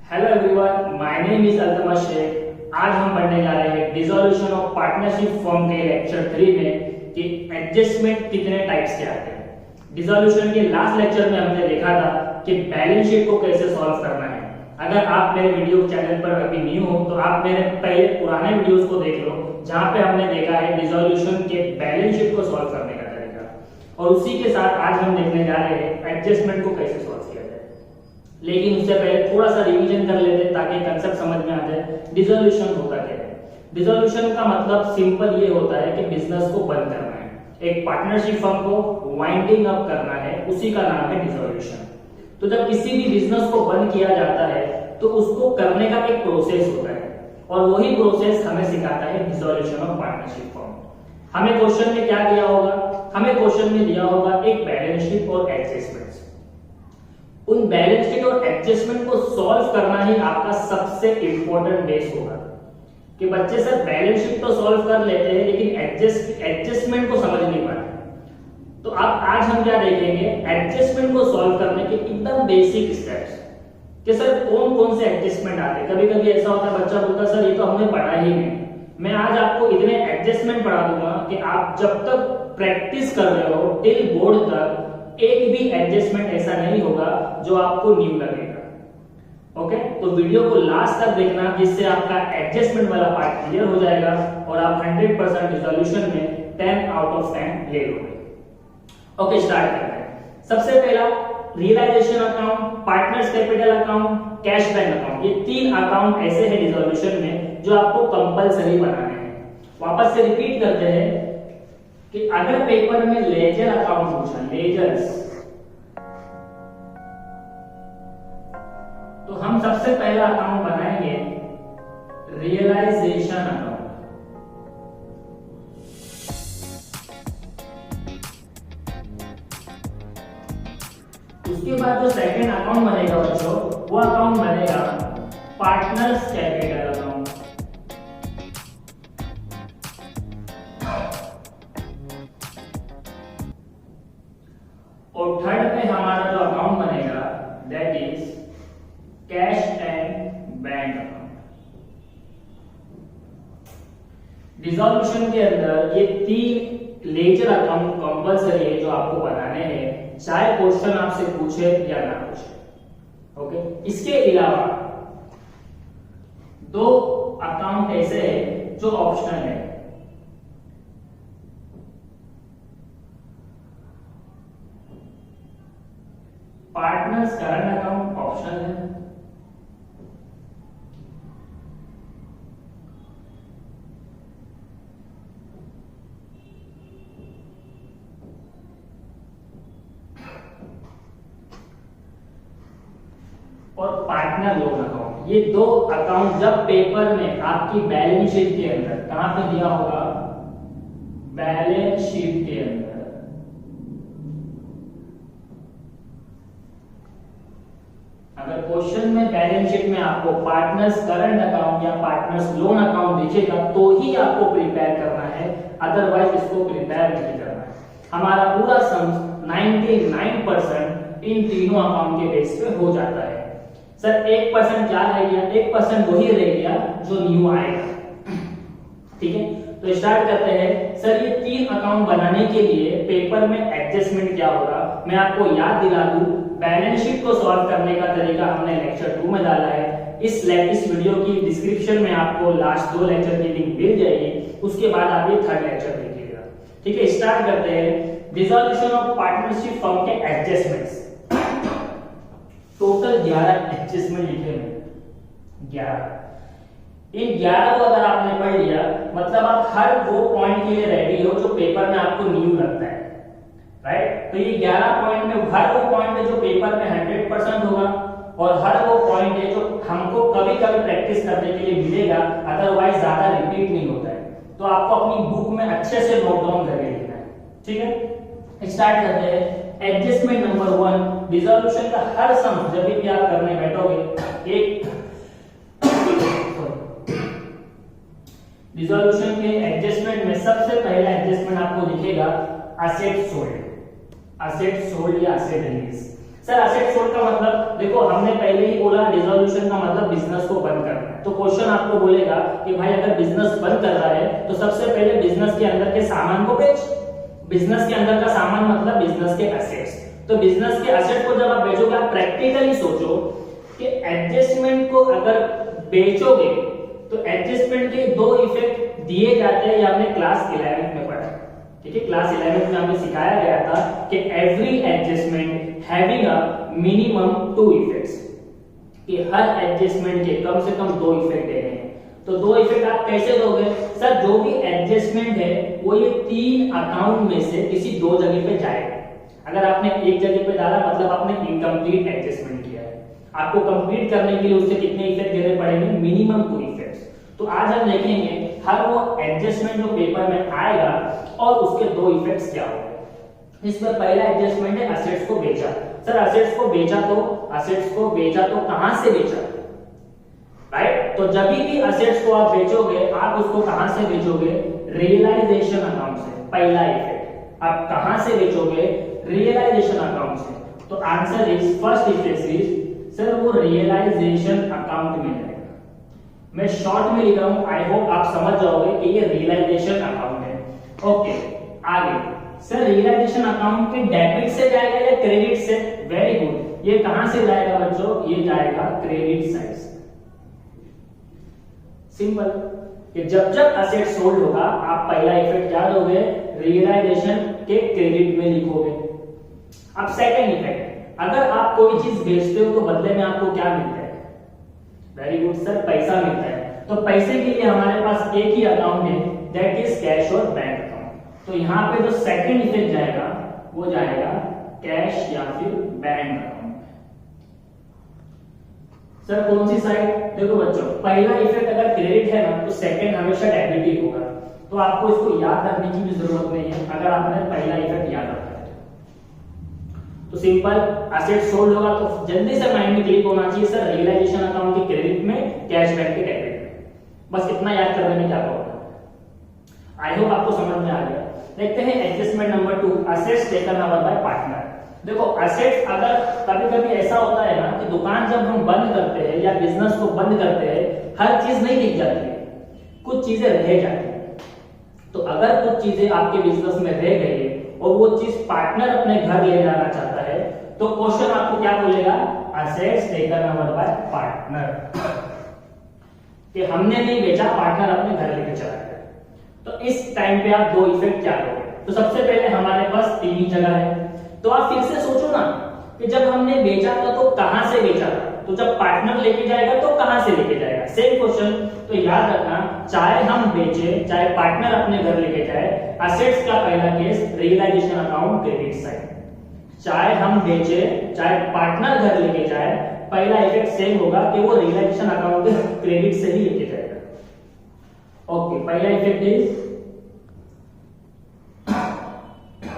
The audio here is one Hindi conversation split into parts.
Hello everyone, my name is Altamash Shaikh. आज हम पढ़ने जा रहे हैं डिसोल्यूशन ऑफ पार्टनरशिप फॉर्म के लेक्चर 3 में कि एडजस्टमेंट कितने टाइप्स के आते हैं। डिसोल्यूशन के लास्ट लेक्चर में हमने देखा था कि बैलेंस शीट को कैसे सॉल्व करना है। अगर आप मेरे वीडियो चैनल पर अभी न्यू हो तो आप मेरे पहले पुराने वीडियोस को देख लो, जहां पे हमने देखा है डिसोल्यूशन के बैलेंस शीट को सॉल्व करने का तरीका। और उसी के साथ आज हम देखने जा रहे हैं एडजस्टमेंट को कैसे सॉल्व किया जाए। लेकिन उससे पहले थोड़ा सा रिवीजन कर लेते हैं ताकि कंसेप्ट समझ में आ जाए। डिसोल्यूशन होता क्या है? डिसोल्यूशन का मतलब सिंपल ये होता है कि बिजनेस को बंद करना है, एक पार्टनरशिप फर्म को वाइंडिंग अप करना है, उसी का नाम है डिसोल्यूशन। तो जब किसी भी बिजनेस को बंद किया जाता है तो उसको करने का एक प्रोसेस होता है और वही प्रोसेस हमें सिखाता है डिसोल्यूशन ऑफ पार्टनरशिप फर्म। हमें क्वेश्चन में क्या दिया होगा? हमें क्वेश्चन में दिया होगा एक बैलेंस शीट और एडजस्टमेंट्स। उन बैलेंस शीट और एडजस्टमेंट को सॉल्व करना ही आपका सबसे इंपॉर्टेंट बेस होगा कि बच्चे सर बैलेंस शीट तो सॉल्व कर लेते हैं लेकिन एडजस्टमेंट को समझ नहीं पाते। तो अब आज हम क्या देखेंगे, एडजस्टमेंट को सॉल्व करने के एकदम बेसिक स्टेप्स कि सर कौन कौन से एडजस्टमेंट आते हैं। कभी कभी ऐसा होता है बच्चा बोलता है सर ये तो हमने पढ़ा ही नहीं। मैं आज आपको इतने एडजस्टमेंट पढ़ा दूंगा कि आप जब तक प्रैक्टिस कर रहे हो टिल बोर्ड तक एक भी एडजस्टमेंट ऐसा नहीं होगा जो आपको न्यू लगेगा। ओके, तो वीडियो को लास्ट तक देखना जिससे आपका एडजस्टमेंट वाला पार्ट क्लियर हो जाएगा और आप 100% रिजोल्यूशन में 10 आउट ऑफ 10 ले लोगे। ओके, स्टार्ट करते हैं। सबसे पहला realisation account, partners capital account, cash bank account. ये तीन अकाउंट ऐसे हैं डिसोल्यूशन में जो आपको कंपलसरी बनाने हैं। वापस से रिपीट करते हैं कि अगर पेपर में लेजर अकाउंट पूछा, लेजर्स, तो हम सबसे पहला अकाउंट बनाएंगे रियलाइजेशन अकाउंट। उसके बाद जो सेकंड अकाउंट बनेगा बच्चों, वो अकाउंट बनेगा पार्टनर्स कैपिटल अकाउंट। और थर्ड पे हमारा जो अकाउंट बनेगा that is cash and bank account. Dissolution के अंदर ये तीन लेजर अकाउंट कंपलसरी है जो आपको बनाने हैं, चाहे क्वेश्चन आपसे पूछे या ना पूछे। ओके, इसके अलावा दो अकाउंट ऐसे हैं जो ऑप्शनल है। पार्टनर्स करंट अकाउंट ऑप्शनल है, और पार्टनर लोन अकाउंट। ये दो अकाउंट जब पेपर में आपकी बैलेंस शीट के अंदर कहां पे दिया होगा, बैलेंस शीट के अंदर, अगर क्वेश्चन में बैलेंस शीट में आपको पार्टनर्स करंट अकाउंट या पार्टनर्स लोन अकाउंट दिखेगा तो ही आपको प्रिपेयर करना है, अदरवाइज इसको प्रिपेयर नहीं करना है। हमारा पूरा सम 99% इन तीनों अकाउंट के बेस पे हो जाता है। सर 1% क्या रह गया? 1% वही रह गया जो न्यू आएगा। ठीक है, तो स्टार्ट करते हैं। सर ये तीन अकाउंट बनाने के लिए पेपर में एडजस्टमेंट क्या होगा, मैं आपको याद दिला दूं। बैलेंस शीट को सॉल्व करने का तरीका हमने लेक्चर 2 में डाला है। इस वीडियो की डिस्क्रिप्शन में आपको लास्ट 2 लेक्चर की लिंक मिल जाएगी, उसके बाद आप ये थर्ड लेक्चर देखिएगा। ठीक है, स्टार्ट करते हैं। डिसोल्यूशन ऑफ पार्टनरशिप फर्म के एडजस्टमेंट्स। टोटल 11 एडजस्टमेंट लिखे हैं, 11। इन 11 को अगर आपने पढ़ लिया मतलब आप हर वो पॉइंट के लिए रेडी हो जो पेपर में आपको न्यू लगता है, राइट। तो ये 11 पॉइंट में हर वो पॉइंट है जो पेपर में 100% होगा और हर वो पॉइंट है जो हमको कभी कभी प्रैक्टिस करने के लिए मिलेगा, अदरवाइज ज्यादा रिपीट नहीं होता है। तो आपको अपनी बुक में अच्छे से नोट डाउन करके लिखना है। ठीक है, स्टार्ट करते हैं। एडजस्टमेंट नंबर 1, डिसोल्यूशन का हर सम जब भी आप करने बैठोगे, एक डिसोल्यूशन के एडजस्टमेंट में सबसे पहला एडजस्टमेंट आपको दिखेगा असेट सोल्ड, असेट सोल्ड या asset release. Sir asset sold का मतलब, देखो हमने पहले ही बोला डिसॉल्यूशन का मतलब बिजनेस को बंद करना है। तो क्वेश्चन आपको बोलेगा कि भाई अगर बिजनेस बंद कर रहा है तो सबसे पहले बिजनेस के अंदर के सामान को बेच। बिजनेस के अंदर का सामान मतलब बिजनेस के एसेट्स। तो बिजनेस के एसेट को जब आप बेचोगे, आप प्रैक्टिकली सोचो कि एडजस्टमेंट को अगर बेचोगे तो एडजस्टमेंट के दो इफेक्ट दिए जाते हैं। ये हमने क्लास 11 में पढ़ा, ठीक है। क्लास 11 में हमें सिखाया गया था कि every adjustment having a minimum 2 effects, कि हर एडजस्टमेंट के कम से कम 2 इफेक्ट देने हैं। तो 2 इफेक्ट आप कैसे दोगे? सर जो भी एडजस्टमेंट है वो ये 3 अकाउंट में से किसी 2 जगह पे जाएगा। अगर आपने एक जगह पे डाला मतलब आपने इनकम्प्लीट एडजस्टमेंट किया है। आपको कंप्लीट करने के लिए उससे कितने इफेक्ट देने पड़ेंगे? Minimum 2 effects. तो आज हम देखेंगे हर वो एडजस्टमेंट जो पेपर में आएगा और उसके 2 इफेक्ट्स क्या होंगे। इसमें पहला एडजस्टमेंट है एसेट्स को बेचा। सर एसेट्स को बेचा तो कहां से बेचा? राइट। तो जब भी एसेट्स को आप बेचोगे, आप उसको कहां से बेचोगे? रियलाइजेशन अकाउंट से। पहला इफेक्ट आप कहां से बेचोगे? रियलाइजेशन अकाउंट से। तो answer is first effect is sir वो रियलाइजेशन अकाउंट में है। मैं शॉर्ट में लिख रहा हूं, आई होप आप समझ जाओगे कि ये रियलाइजेशन अकाउंट है। ओके आगे सर रियलाइजेशन अकाउंट के डेबिट से जाएगा या क्रेडिट से? Very good. ये कहां से जाएगा बच्चों? ये जाएगा क्रेडिट साइड से। सिंपल कि जब जब एसेट सोल्ड होगा आप पहला इफेक्ट क्या दोगे? रियलाइजेशन के क्रेडिट में लिखोगे। अब सेकंड इफेक्ट, अगर आप कोई चीज बेचते हो तो बदले में आपको क्या मिलता है? वेरी गुड सर, पैसा मिलता है। तो पैसे के लिए हमारे पास एक ही अकाउंट है, दैट इज कैश और बैंक अकाउंट। तो यहाँ पे जो सेकंड इफेक्ट जाएगा वो जाएगा कैश या फिर बैंक अकाउंट। सर कौन सी साइड? देखो बच्चों, पहला इफेक्ट अगर क्रेडिट है ना तो सेकंड हमेशा डेबिट ही होगा। तो आपको इसको याद रखने की भी जरूरत नहीं है अगर आपने पहला इफेक्ट याद रखा है। तो सिंपल एसेट सोल्ड होगा तो जल्दी से माइंड में क्लिक होना चाहिए सर रियलाइजेशन अकाउंट के क्रेडिट में, कैश बैंक के डेबिट में। बस इतना याद करने में क्या प्रॉब्लम है? आई होप आपको समझ में आ गया। देखते हैं adjustment number 2, assets taken over by partner. देखो एसेट्स, अगर कभी कभी ऐसा होता है ना कि दुकान जब हम बंद करते हैं या बिजनेस को बंद करते हैं, हर चीज नहीं दिख जाती है, कुछ चीजें रह जाती है। तो अगर कुछ चीजें आपके बिजनेस में रह गई और वो चीज पार्टनर अपने घर ले जाना चाहता है तो क्वेश्चन आपको क्या बोलेगा? Assets taken over by partner. कि हमने नहीं बेचा, पार्टनर अपने घर लेके चला गया। तो इस टाइम पे आप 2 इफेक्ट क्या लोगे? तो सबसे पहले हमारे पास 3 ही जगह है। तो आप फिर से सोचो ना कि जब हमने बेचा था तो कहां से बेचा था? तो जब पार्टनर लेके जाएगा तो कहां से लेके जाएगा? Same question. तो याद रखना, चाहे हम बेचे चाहे पार्टनर अपने घर लेके जाए, एसेट्स का पहला case realisation account credit side. चाहे हम बेचे चाहे पार्टनर घर लेके जाए, पहला इफेक्ट सेम होगा कि वो रियलाइजेशन अकाउंट क्रेडिट से ही लेके जाएगा। ओके, पहला effect is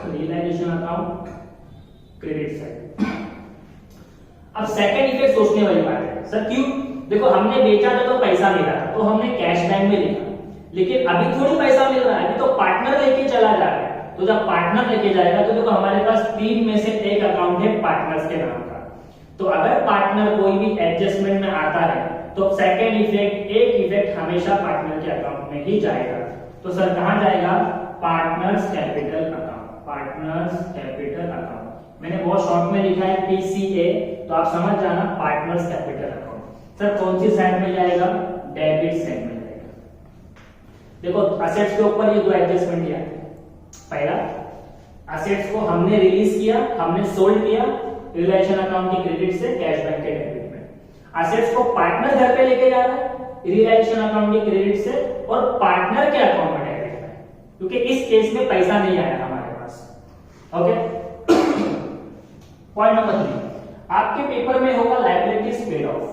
realisation account credit side. अब सेकंड इफेक्ट सोचने वाली बात है, सर क्यों? देखो हमने बेचा था तो पैसा मिला था तो हमने कैश बैंक में लिखा, लेकिन अभी थोड़ी पैसा मिल रहा है, अभी तो पार्टनर लेके चला जा रहा है। तो जब पार्टनर लेके जाएगा तो देखो हमारे पास 3 में से एक अकाउंट है पार्टनर्स के नाम का। तो अगर पार्टनर कोई भी एडजस्टमेंट में आता है तो सेकंड इफेक्ट, एक इफेक्ट हमेशा पार्टनर के अकाउंट में ही जाएगा। तो सर कहां जाएगा? Partners capital account. Partners capital account मैंने बहुत शॉर्ट में लिखा है PCA, तो आप समझ जाना पार्टनर्स कैपिटल अकाउंट। सर कौन सी साइड में जाएगा? डेबिट साइड में जाएगा। देखो एसेट्स के ऊपर ये 2 एडजस्टमेंट किया। पहला, एसेट्स को हमने रिलीज किया, हमने सोल्ड किया रियलाइजेशन अकाउंट के क्रेडिट से कैश बैंक के डेबिट में। एसेट्स को पार्टनर घर पे लेके जा रहा है रियलाइजेशन अकाउंट के क्रेडिट से और पार्टनर के अकाउंट में डेबिट में, क्योंकि इस केस में पैसा नहीं आया हमारे पास। ओके, पॉइंट नंबर 3, आपके पेपर में होगा लायबिलिटीज पेड ऑफ।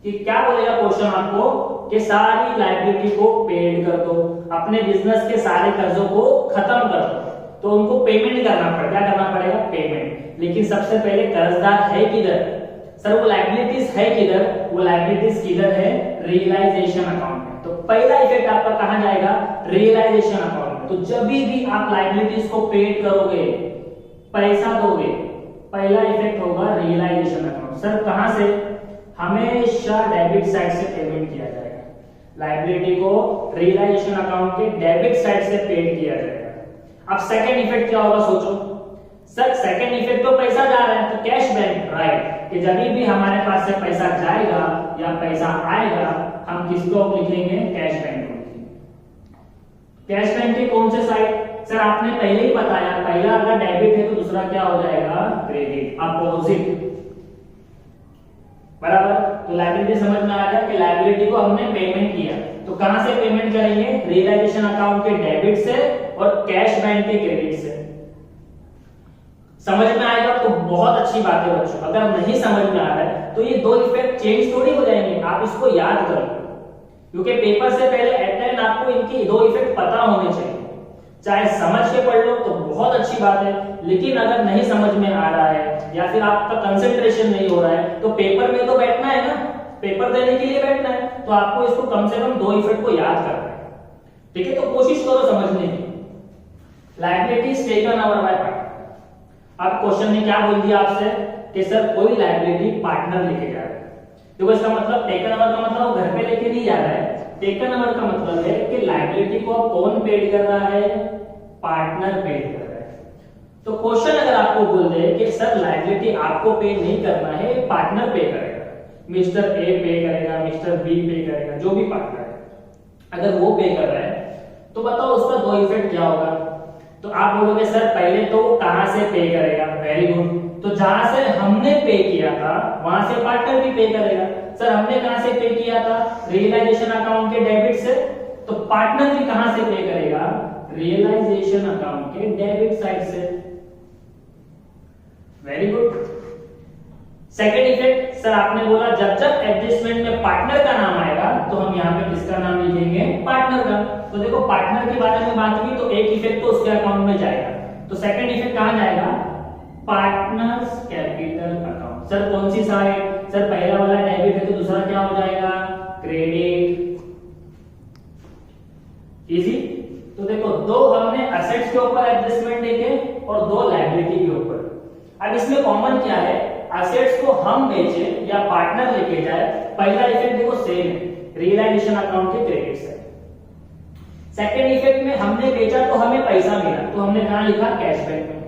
कि क्या बोलेगा क्वेश्चन आपको कि सारी लायबिलिटी को पेड कर दो, अपने बिजनेस के सारे कर्जों को खत्म कर दो। तो उनको पेमेंट करना पड़ेगा, क्या करना पड़ेगा? पेमेंट। लेकिन सबसे पहले कर्जदार है किधर? सर वो लायबिलिटीज है किधर? वो लायबिलिटीज किधर है? रियलाइजेशन अकाउंट में। तो पहला इफेक्ट आपका कहां जाएगा? रियलाइजेशन अकाउंट में। तो जब भी आप लायबिलिटीज को पेड करोगे, पैसा दोगे, पहला इफेक्ट होगा रियलाइजेशन अकाउंट। सर कहां से? हमेशा डेबिट साइड से पेमेंट किया जाएगा, लायबिलिटी को रियलाइजेशन अकाउंट के डेबिट साइड से पेड किया जाएगा। अब सेकंड इफेक्ट क्या होगा सोचो। सर सेकंड इफेक्ट तो पैसा जा रहा है तो कैश बैंक, राइट, कि जब भी हमारे पास से पैसा जाएगा या पैसा आएगा हम किसको लिखेंगे? कैश बैंक को लिखेंगे। कैश बैंक के कौन से साइड? सर आपने पहले ही बताया, पहला अगर डेबिट है तो दूसरा क्या हो जाएगा? क्रेडिट, अपोजिट, बराबर। तो लायबिलिटी समझ में आ गया कि लायबिलिटी को हमने पेमेंट किया, तो कहां से पेमेंट करेंगे? रियलाइजेशन अकाउंट के डेबिट से और कैश बैंक के क्रेडिट से। समझ में आएगा तो बहुत अच्छी बात है बच्चों। अगर नहीं समझ में आ रहा है तो ये दो इफेक्ट चेंज थोड़ी हो जाएंगे, आप इसको याद करो, क्योंकि पेपर से पहले एट आपको इनके दो इफेक्ट पता होने चाहिए। चाहे समझ के पढ़ लो तो बहुत अच्छी बात है, लेकिन अगर नहीं समझ में आ रहा है या फिर आपका कंसंट्रेशन नहीं हो रहा है तो पेपर में तो बैठना है ना, पेपर देने के लिए बैठना है, तो आपको इसको कम से कम दो इफेक्ट को याद करना है, ठीक है? तो कोशिश करो समझने की। Liability is taken over by partner. अब क्वेश्चन ने क्या बोल दिया आपसे कि सर कोई लायबिलिटी पार्टनर लेके जा रहा है, तो इसका मतलब टेकन ओवर का मतलब घर पे लेके नहीं जा रहा है। टेकन ओवर का मतलब है कि लायबिलिटी को कौन पेड कर रहा है? पार्टनर पेड कर रहा है। तो क्वेश्चन अगर आपको बोल दे कि सर लायबिलिटी आपको पे नहीं करना है, पार्टनर पे करेगा, मिस्टर ए पे करेगा, मिस्टर बी पे करेगा, जो भी पार्टनर है, अगर वो पे कर रहा है तो बताओ उसका दो इफेक्ट क्या होगा? तो आप बोलोगे सर पहले तो कहां से पे करेगा? वेरी गुड, तो जहां से हमने पे किया था वहां से पार्टनर भी पे करेगा। सर हमने कहां से पे किया था? रियलाइजेशन अकाउंट के डेबिट से, तो पार्टनर भी कहां से पे करेगा? रियलाइजेशन अकाउंट के डेबिट साइड से। Very good. Second effect, sir आपने बोला जब जब एडजस्टमेंट में पार्टनर का नाम आएगा तो हम यहाँ पे किसका नाम लिखेंगे? पार्टनर का। तो देखो पार्टनर के बारे में बात हुई तो एक इफेक्ट तो उसके अकाउंट में जाएगा, तो सेकंड इफेक्ट कहां जाएगा? Partners capital account. सर कौन सी साइड? सर पहला वाला डेबिट है तो दूसरा क्या हो जाएगा? क्रेडिट। इजी। तो देखो दो हमने असेट्स के ऊपर एडजस्टमेंट देखे और दो लायबिलिटी के ऊपर। अब इसमें कॉमन क्या है? असेट्स को हम बेचे या पार्टनर लेके जाए, पहला इफेक्ट देखो सेम है, रियलाइजेशन अकाउंट के क्रेडिट से। सेकंड इफेक्ट में हमने बेचा तो हमें पैसा मिला, तो हमने कहां लिखा? कैश बैंक में।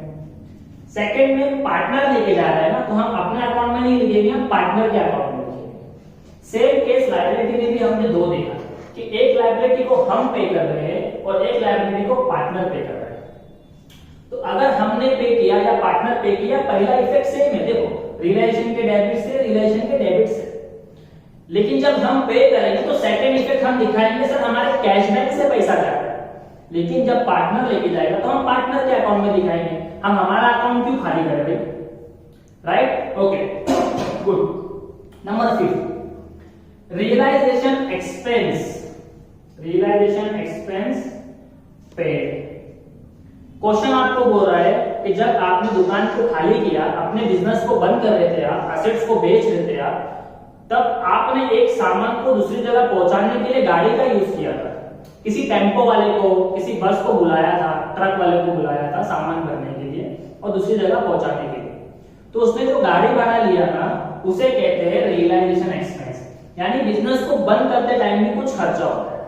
सेकंड में पार्टनर लेके जा रहा है ना, तो हम अपने अकाउंट में नहीं लिखेंगे, हम पार्टनर के अकाउंट में लिखेंगे। सेम केस लायबिलिटी में भी हमने दो देखा कि एक लायबिलिटी को हम पे कर रहे हैं और एक लायबिलिटी को पार्टनर पे कर रहा है। तो अगर हमने पे किया या पार्टनर पे किया, पहला इफेक्ट सेम है, देखो रियलाइजेशन के डेबिट से, रियलाइजेशन के डेबिट से। लेकिन जब हम पे करेंगे तो सेकंड इफेक्ट हम दिखाएंगे सर हमारे कैश बैंक से पैसा जा रहा है, लेकिन जब पार्टनर लेके जाएगा तो हम पार्टनर के अकाउंट में दिखाएंगे। हम हमारा अकाउंट क्यों खाली कर रहे हैं? Right, okay, good. Number 5, realisation expense. Realisation expense paid. Question आपको बोल रहा है कि जब आपने दुकान को खाली किया, अपने बिजनेस को बंद कर रहे थे आप, असेट्स को बेच रहे थे आप, तब आपने एक सामान को दूसरी जगह पहुंचाने के लिए गाड़ी का यूज किया था। किसी टेम्पो वाले को, किसी बस को बुलाया था, ट्रक वाले को बुलाया था सामान भरने के लिए और दूसरी जगह पहुंचाने के लिए। तो उसने जो गाड़ी भाड़ा लिया ना, उसे कहते हैं रियलाइजेशन एक्सपेंस, यानी बिजनेस को बंद करते टाइम भी कुछ खर्चा होता है।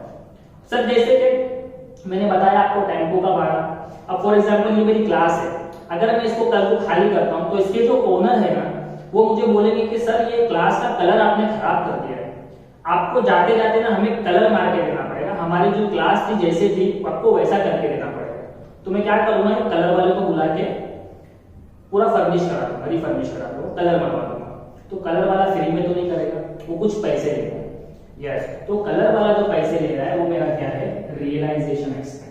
सर जैसे कि मैंने बताया आपको टेम्पो का भाड़ा। अब फॉर एग्जाम्पल ये मेरी क्लास है, अगर मैं इसको कल को खाली करता हूँ तो इसके जो ओनर है ना, वो मुझे बोलेंगे कि सर ये क्लास का कलर आपने खराब कर दिया है, आपको जाते जाते ना हमें कलर मार के देना पड़ेगा, हमारी जो क्लास थी जैसे थी आपको वैसा करके देना पड़ेगा। तो मैं क्या करूंगा, कलर वाले को बुला के पूरा फर्निश करा दूंगा, रिफर्निश करा दूंगा, कलर बनवा दूंगा। तो कलर वाला फ्री में तो नहीं करेगा, वो कुछ पैसे लेगा। यस, तो कलर वाला जो पैसे ले रहा है वो मेरा क्या है? Realisation expense.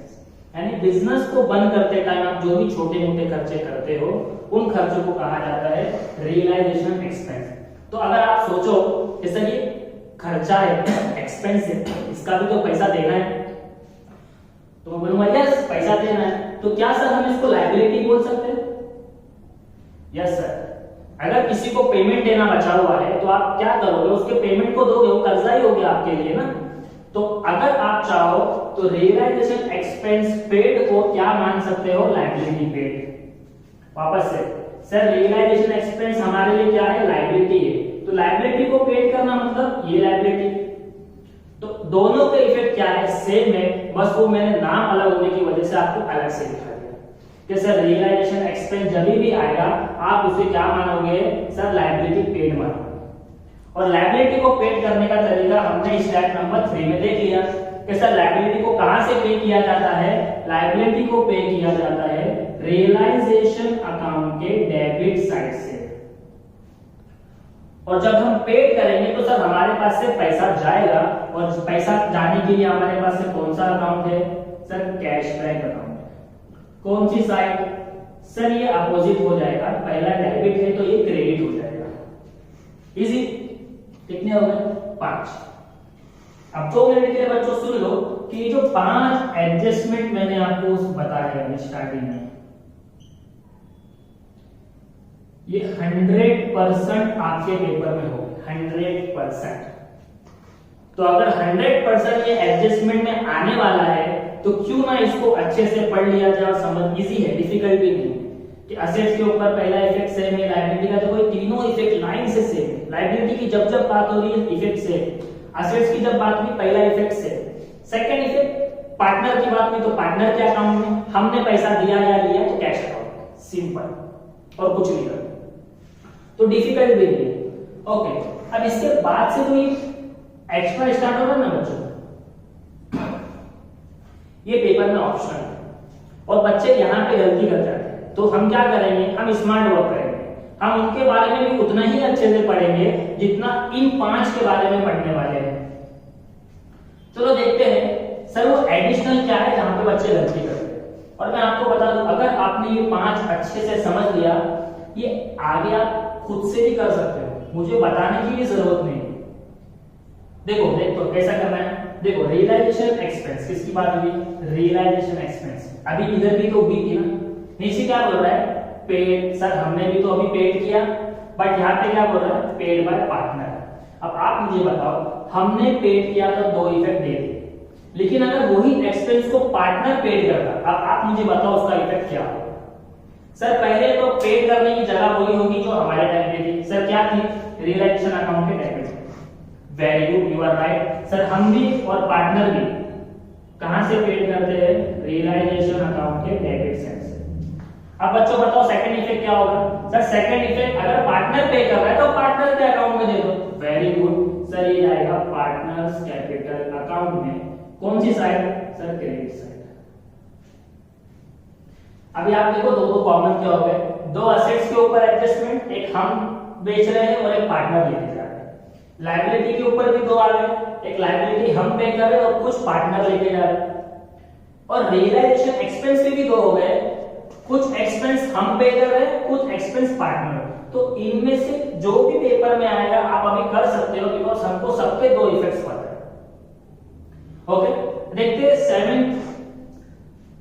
यानी बिजनेस को बंद करते टाइम आप जो भी छोटे मोटे खर्चे करते हो, उन खर्चों को कहा जाता है रियलाइजेशन एक्सपेंस। तो अगर आप सोचो कि सर ये खर्चा है, एक्सपेंस है, इसका भी तो पैसा देना है, तो मैं बोलूंगा यस पैसा देना है। तो क्या सर हम इसको लायबिलिटी बोल सकते हैं? Yes sir. अगर किसी को पेमेंट देना बचा हुआ है तो आप क्या करोगे? उसके पेमेंट को दोगे, वो कर्जा ही हो गया आपके लिए ना। तो अगर आप चाहो तो रियलाइजेशन एक्सपेंस पेड को क्या मान सकते हो? Liability paid. वापस से सर रियलाइजेशन एक्सपेंस हमारे लिए क्या है, लायबिलिटी है, तो लायबिलिटी को पेड करना मतलब ये लायबिलिटी, तो दोनों का इफेक्ट क्या है, सेम है, बस वो मैंने नाम अलग होने की वजह से आपको अलग से दिखा दिया कि सर रियलाइजेशन एक्सपेंस जब भी आएगा आप उसे क्या मानोगे, सर लायबिलिटी पेड मानोगे। और लायबिलिटी को पेड करने का तरीका हमने स्टेप नंबर 3 में देख लिया कि सर लायबिलिटी को कहां से पे किया जाता है, लायबिलिटी को पे किया जाता है रियलाइजेशन अकाउंट के डेबिट साइड से। और जब हम पेड करेंगे तो सर हमारे पास से पैसा जाएगा, और पैसा जाने के लिए हमारे पास से कौन सा अकाउंट है, सर कैश बैक अकाउंट। कौन सी साइड, सर ये अपोजिट हो जाएगा, पहला डेबिट है तो ये क्रेडिट हो जाएगा। इजी, कितने हो गए, 5। अब 2 मिनट के लिए बच्चों सुन लो कि ये जो 5 एडजस्टमेंट मैंने आपको बताया है स्टार्टिंग में, ये 100% आपके पेपर में होगा, 100%। तो अगर 100% ये एडजस्टमेंट में आने वाला है तो क्यों ना इसको अच्छे से पढ़ लिया जाए और समझ, इजी है, डिफिकल्ट भी नहीं कि असेट्स के ऊपर पहला इफेक्ट सेम है, लायबिलिटी का देखो तीनों इफेक्ट लाइन से सेम है। लायबिलिटी की जब जब बात हो रही है इफेक्ट सेम, असेट्स की जब बात हुई पहला effect same, second effect partner की बात हुई तो पार्टनर के अकाउंट में हमने पैसा दिया या लिया तो कैश अकाउंट, सिंपल, और कुछ नहीं करना, तो डिफिकल्ट भी नहीं है। ओके, अब इसके बाद से तो ये एक्स्ट्रा स्टार्ट होगा ना बच्चों, ये पेपर में ऑप्शन है और बच्चे यहाँ पे गलती कर जाते हैं, तो हम क्या करेंगे, हम स्मार्ट वर्क करेंगे, हम उनके बारे में भी उतना ही अच्छे से पढ़ेंगे जितना इन 5 के बारे में पढ़ने वाले हैं। चलो देखते हैं सर वो एडिशनल क्या है जहां पे बच्चे गलती करते हैं। और मैं आपको बता दूं, अगर आपने ये 5 अच्छे से समझ लिया, ये आगे आप खुद से भी कर सकते हो, मुझे बताने की भी जरूरत नहीं। देखो कैसा करना है, देखो रियलाइजेशन एक्सपेंस किसकी बात हुई, रियलाइजेशन एक्सपेंस, अभी इधर भी तो हुई थी ना, नीचे क्या बोल रहा है, पेड, सर हमने भी तो अभी पेड किया, बट यहाँ पे क्या बोल रहा है, पेड बाय पार्टनर। अब आप मुझे बताओ, हमने पेड किया तो 2 इफेक्ट दे दिए, लेकिन अगर वही एक्सपेंस को पार्टनर पेड करता, अब आप मुझे बताओ उसका इफेक्ट क्या होगा। सर पहले तो पेड करने की जगह वही होगी जो हमारे टाइम पे थी, सर क्या थी, रियलाइजेशन अकाउंट के debit. Very good, you are right sir, हम भी और पार्टनर भी कहां से पेड करते हैं, रियलाइजेशन अकाउंट के डेबिट साइड से। अब बच्चों बताओ सेकंड इफेक्ट क्या होगा, सर सेकंड इफेक्ट अगर पार्टनर पे कर रहा है तो पार्टनर के अकाउंट में दे दो। वेरी गुड सर, ये जाएगा पार्टनर्स कैपिटल अकाउंट में, कौन सी साइड, सर क्रेडिट साइड। अभी आप देखो दो कॉमन क्या हो गए, 2 असेट्स के ऊपर एडजस्टमेंट, एक हम बेच रहे हैं और एक पार्टनर लेके जा रहे हैं। लायबिलिटी के ऊपर भी 2 आ गए, एक लायबिलिटी हम पे कर रहे हैं और कुछ पार्टनर लेके जा रहे हैं। और रियलाइजेशन एक्सपेंस पे भी 2 हो गए, कुछ एक्सपेंस हम पे कर रहे हैं, कुछ एक्सपेंस पार्टनर। तो इनमें से जो भी पेपर में आएगा आप अभी कर सकते हो, बिकॉज हमको सबके 2 इफेक्ट्स पता है। ओके, देखते हैं 7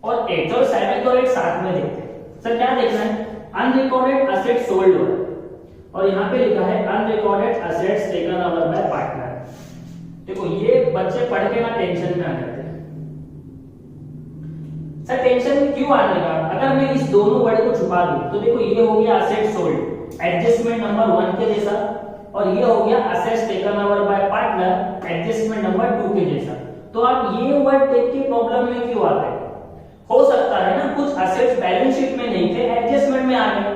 और 8, और 7 और 8 साथ में देखते हैं। सर क्या देखना है, अनरिकॉर्डेड असेट सोल्ड हो रहा है और यहाँ पे लिखा है unrecorded assets taken over by partner. देखो ये बच्चे पढ़ के ना टेंशन में आ जाते हैं। सर टेंशन क्यों आने का, अगर मैं इस दोनों वर्ड को छुपा दूं तो देखो ये हो गया असेट सोल्ड, एडजस्टमेंट नंबर 1 के जैसा, और ये हो गया assets taken over by partner, adjustment number 2 के जैसा। तो आप ये वर्ड देख के प्रॉब्लम में क्यों आते हैं, हो सकता है ना कुछ असेट्स बैलेंस शीट में नहीं थे, एडजस्टमेंट में आ गए,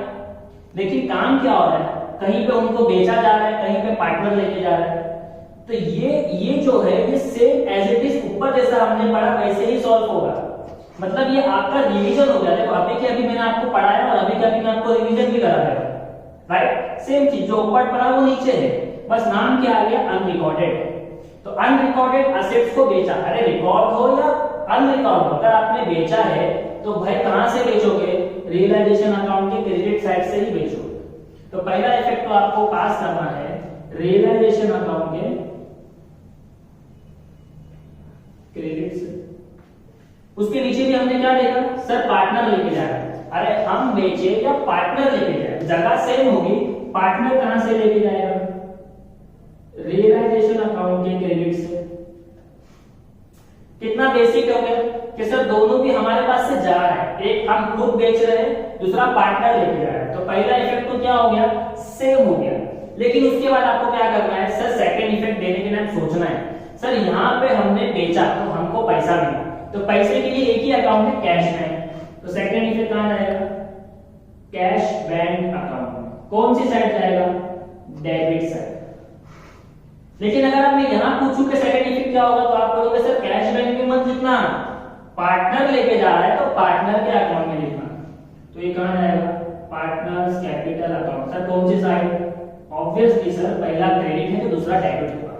लेकिन काम क्या हो रहा है, कहीं पे उनको बेचा जा रहा है, कहीं पे पार्टनर लेके जा रहा है। तो ये जो है ये सेम एज इट इज ऊपर जैसा हमने पढ़ा वैसे ही सॉल्व होगा, मतलब ये आपका रिवीजन हो गया। देखो अभी के अभी मैंने आपको पढ़ाया और अभी के अभी मैं आपको रिवीजन भी करा रहा हूं, राइट, सेम चीज जो ऊपर पढ़ा वो नीचे है, बस नाम क्या आ गया, अनरिकॉर्डेड। तो अनरिकॉर्डेड असेट्स को बेचा, अरे रिकॉर्ड हो या अनरिकॉर्ड हो, अगर आपने बेचा है तो भाई कहां से बेचोगे, रियलाइजेशन अकाउंट के क्रेडिट साइड से ही बेचोगे। तो पहला इफेक्ट तो आपको पास करना है रियलाइजेशन अकाउंट के क्रेडिट से। उसके नीचे भी हमने क्या देखा, सर पार्टनर लेके जा रहा है, अरे हम बेचे या पार्टनर लेके जाए, जगह सेम होगी, पार्टनर कहां से लेके जाएगा, रियलाइजेशन अकाउंट के क्रेडिट से। कितना बेसिक हो गया कि सर दोनों भी हमारे पास से जा रहा है, एक हम खुद बेच रहे हैं, दूसरा पार्टनर लेके जा रहा है, तो पहला इफेक्ट तो क्या हो गया, सेम हो गया। लेकिन उसके बाद आपको क्या करना है सर, सेकंड इफेक्ट देने के टाइम सोचना है सर यहाँ पे हमने बेचा तो हमको पैसा मिला, तो पैसे के लिए एक ही अकाउंट है कैश बैंक, तो सेकंड इफेक्ट कहां जाएगा, कैश बैंक अकाउंट। कौन सी साइड जाएगा, डेबिट साइड। लेकिन अगर अब मैं यहां पूछूं कि सेकंड इफेक्ट क्या होगा, तो आप बोलोगे सर कैश बैंक में मत लिखना, पार्टनर लेके जा रहा है तो पार्टनर के अकाउंट में लिखना। तो ये कहां जाएगा, पार्टनर्स कैपिटल अकाउंट। सर कौन सी साइड, ऑब्वियसली सर पहला क्रेडिट है तो दूसरा डेबिट होगा।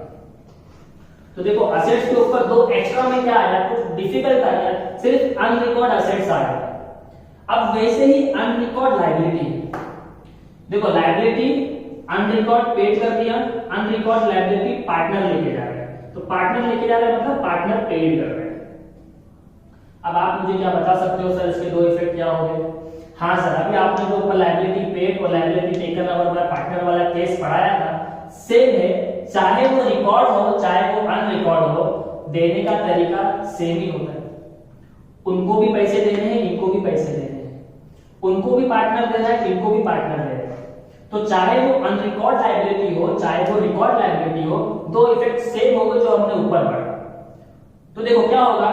तो देखो असेट्स के ऊपर दो एक्स्ट्रा में क्या आया, कुछ डिफिकल्ट आ गया, सिर्फ अनरिकॉर्ड असेट्स आ गया। अब वैसे ही अनरिकॉर्ड लायबिलिटी, देखो लायबिलिटी अनरिकॉर्ड पेड कर दिया, अनरिकॉर्ड लायबिलिटी पार्टनर लेके जा रहा है, तो पार्टनर लेके जा रहा है मतलब पार्टनर पेड कर रहा है। अब आप मुझे क्या बता सकते हो सर इसके दो इफेक्ट क्या होंगे। हाँ सर, अभी आपने जो ऊपर लायबिलिटी पेड और liability taken over by partner वाला केस पढ़ाया था, सेम है, चाहे वो रिकॉर्ड हो चाहे वो अनरिकॉर्ड हो, देने का तरीका सेम ही होता है। उनको भी पैसे देने हैं, इनको भी पैसे देने हैं, उनको भी पार्टनर देना है, इनको भी पार्टनर देना है। तो चाहे वो अनरिकॉर्ड लायबिलिटी हो चाहे वो रिकॉर्ड लायबिलिटी हो, दो इफेक्ट सेम होंगे जो हमने ऊपर पढ़ा। तो देखो क्या होगा,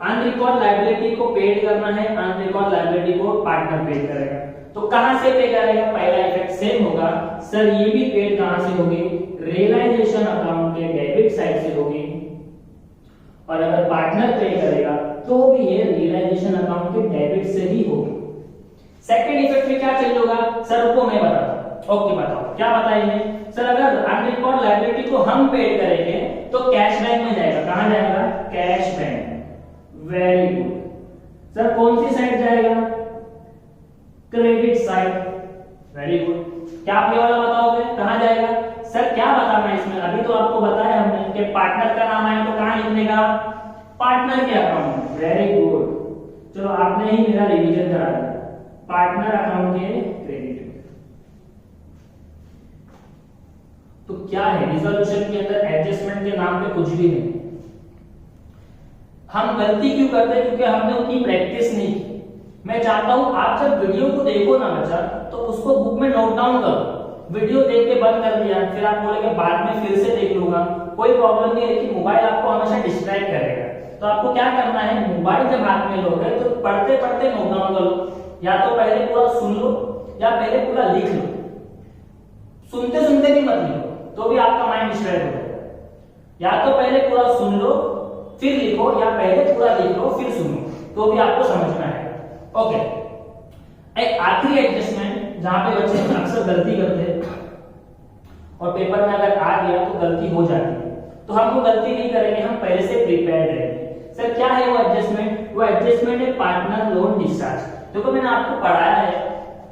अनरिकॉर्ड लायबिलिटी को पेड करना है, अनरिकॉर्ड लायबिलिटी को पार्टनर पेड करेगा। तो कहां से पे करेगा, पहला इफेक्ट सेम होगा। सर ये भी पेड कहां से होगी, रियलाइजेशन अकाउंट के डेबिट साइड से होगी, और अगर पार्टनर पे करेगा तो भी ये रियलाइजेशन अकाउंट के डेबिट से ही होगी। सेकंड इफेक्ट में क्या चेंज होगा, सर को मैं बताता हूं। ओके बताओ क्या बताइए सर, अगर अनरिकॉर्ड लायबिलिटी को हम पेड करेंगे तो कैश बैंक में जाएगा, कहां जाएगा, cash bank. Very good sir, कौन सी साइड जाएगा, क्रेडिट साइड। वेरी गुड, क्या आप ये वाला बताओगे कहां जाएगा, सर क्या बताना है इसमें, अभी तो आपको बताया हमने कि पार्टनर का नाम आया तो कहां लिखने का, पार्टनर के अकाउंट में। वेरी गुड, चलो आपने ही मेरा रिवीजन करा दिया, पार्टनर अकाउंट के क्रेडिट। तो क्या है, रिजोल्यूशन के अंदर एडजस्टमेंट के नाम पे कुछ भी नहीं। हम गलती क्यों करते हैं, क्योंकि हमने उतनी प्रैक्टिस नहीं की। मैं चाहता हूं आप जब वीडियो को देखो ना बच्चा, तो उसको बुक में नोट डाउन करो। वीडियो देख के बंद कर दिया फिर आप बोलेंगे बाद में फिर से देख लूंगा, कोई प्रॉब्लम नहीं है, लेकिन मोबाइल आपको हमेशा डिस्ट्रैक्ट करेगा। तो आपको क्या करना है, मोबाइल जब हाथ में लोगे तो पढ़ते पढ़ते नोट डाउन कर लो, या तो पहले पूरा सुन लो या पहले पूरा लिख लो। सुनते सुनते भी मत लिखो, तो भी आपका माइंड डिस्ट्रैक्ट हो जाएगा। या तो पहले पूरा सुन लो फिर लिखो, या पहले पूरा लिख लो फिर सुनो, तो भी आपको समझ में आएगा। ओके, एक आखिरी एडजस्टमेंट जहां पे बच्चे अक्सर गलती करते हैं और पेपर में अगर आ गया तो गलती हो जाती है, तो हम वो गलती नहीं करेंगे, हम पहले से प्रिपेयर्ड रहेंगे। सर क्या है वो एडजस्टमेंट, वो एडजस्टमेंट है पार्टनर लोन डिस्चार्ज। देखो मैंने आपको पढ़ाया है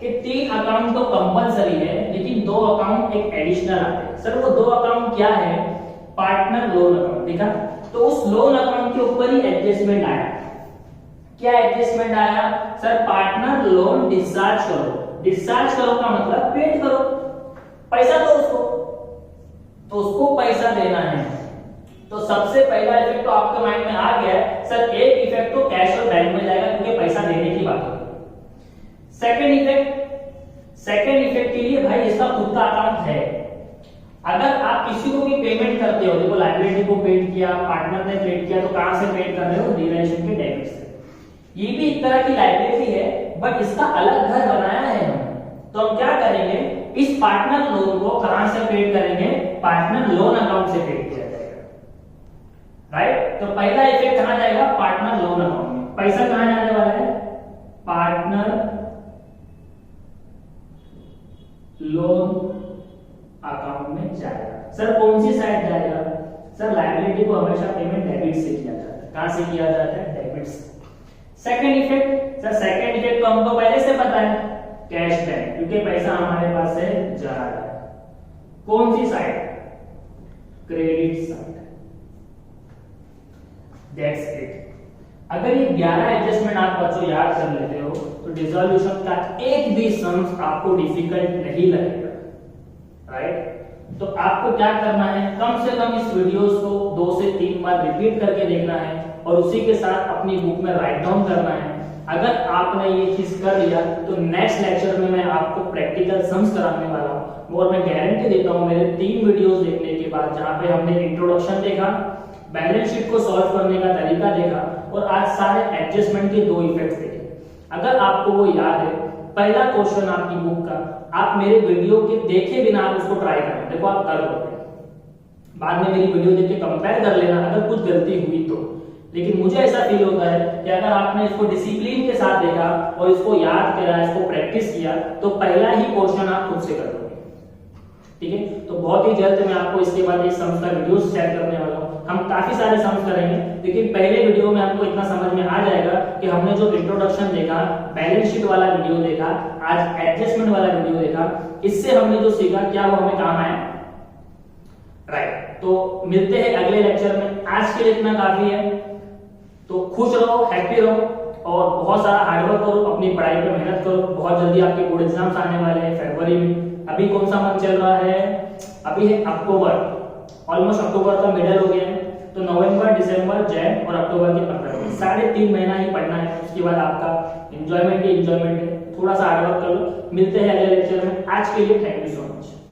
कि 3 अकाउंट तो कंपलसरी है, लेकिन 2 अकाउंट एक एडिशनल आते हैं। सर वो 2 अकाउंट क्या है, पार्टनर लोन अकाउंट, देखा, तो उस लोन अकाउंट के ऊपर ही एडजस्टमेंट आया। क्या एडजस्टमेंट आया, सर पार्टनर लोन डिस्चार्ज करो। डिस्चार्ज करो का मतलब पेड करो, पैसा दो उसको, तो उसको पैसा देना है। तो सबसे पहला इफेक्ट तो आपके माइंड में आ गया है, सर एक इफेक्ट तो कैश और बैंक में जाएगा क्योंकि पैसा देने की बात होगी। सेकंड इफेक्ट के लिए भाई इसका खुद का अकाउंट है। अगर आप किसी को भी पेमेंट करते हो, देखो लायबिलिटी को पेड किया, पार्टनर ने पेड किया, तो कहां से पेड कर रहे हो, रियलाइजेशन के डेबिट से। ये भी एक तरह की लायबिलिटी है, बट इसका अलग घर बनाया है हम। तो हम क्या करेंगे, इस पार्टनर लोन को कहां से पेड करेंगे, पार्टनर लोन अकाउंट से पेड किया जाएगा, राइट। तो पहला इफेक्ट कहां जाएगा, पार्टनर लोन अकाउंट में। पैसा कहां जाने वाला है, पार्टनर लोन अकाउंट में जाएगा। सर कौन सी साइड जाएगा, सर लायबिलिटी को हमेशा पेमेंट डेबिट से किया जाता है। कहां से किया जाता है, डेबिट से। Second effect, sir second effect तो हमको पहले से पता है, कैश बैक, क्योंकि पैसा हमारे पास से जा रहा है। कौन सी side, credit side. That's it. अगर ये 11 एडजस्टमेंट आप बच्चों याद कर लेते हो तो डिसोल्यूशन का एक भी सम्स आपको डिफिकल्ट नहीं लगेगा, राइट। तो आपको क्या करना है, कम से कम इस वीडियोस को 2 से 3 बार रिपीट करके देखना है और उसी के साथ अपनी बुक में राइट डाउन करना है। अगर आपने ये चीज कर लिया तो नेक्स्ट लेक्चर में मैं आपको प्रैक्टिकल सम्स कराने वाला हूँ और मैं गारंटी देता हूँ मेरे 3 वीडियोस देखने के बाद, जहाँ पे हमने इंट्रोडक्शन देखा, बैलेंस शीट को सॉल्व करने का तरीका देखा और आज सारे एडजस्टमेंट के 2 इफेक्ट्स देखे। अगर आपको वो याद है, पहला क्वेश्चन आपकी बुक का, आप मेरे वीडियो के देखे बिना आप उसको ट्राई करें, देखो आप कर लोगे। बाद में मेरी वीडियो देख के कंपेयर कर लेना अगर कुछ गलती हुई तो। लेकिन मुझे ऐसा फील होता है कि अगर आपने इसको डिसिप्लिन के साथ देखा और इसको याद करा, इसको प्रैक्टिस किया, तो पहला ही क्वेश्चन आप खुद से कर लोगे। ठीक है, तो बहुत ही जल्द मैं आपको इसके बाद एक सम्स का वीडियो शेयर करने वाला हूँ। हम काफी सारे सम्स करेंगे, लेकिन पहले वीडियो में आपको इतना समझ में आ जाएगा कि हमने जो इंट्रोडक्शन देखा, बैलेंस शीट वाला वीडियो देखा, आज एडजस्टमेंट वाला वीडियो देखा, इससे हमने जो सीखा क्या वो हमें काम आया। राइट, तो मिलते हैं अगले लेक्चर में। आज के लिए इतना काफी है, तो खुश रहो, हैप्पी रहो और बहुत सारा हार्डवर्क करो, अपनी पढ़ाई पे मेहनत करो। बहुत जल्दी आपके बोर्ड एग्जाम्स आने वाले हैं फरवरी में। अभी कौन सा मंथ चल रहा है? अभी है अक्टूबर, ऑलमोस्ट अक्टूबर का मिडल हो गया है, तो नवंबर, दिसंबर, जनवरी और अक्टूबर के 15 दिन, 3.5 महीना ही पढ़ना है। उसके बाद आपका एंजॉयमेंट ही एंजॉयमेंट है, थोड़ा सा हार्डवर्क कर लो। मिलते हैं अगले लेक्चर में। आज के लिए थैंक यू सो मच।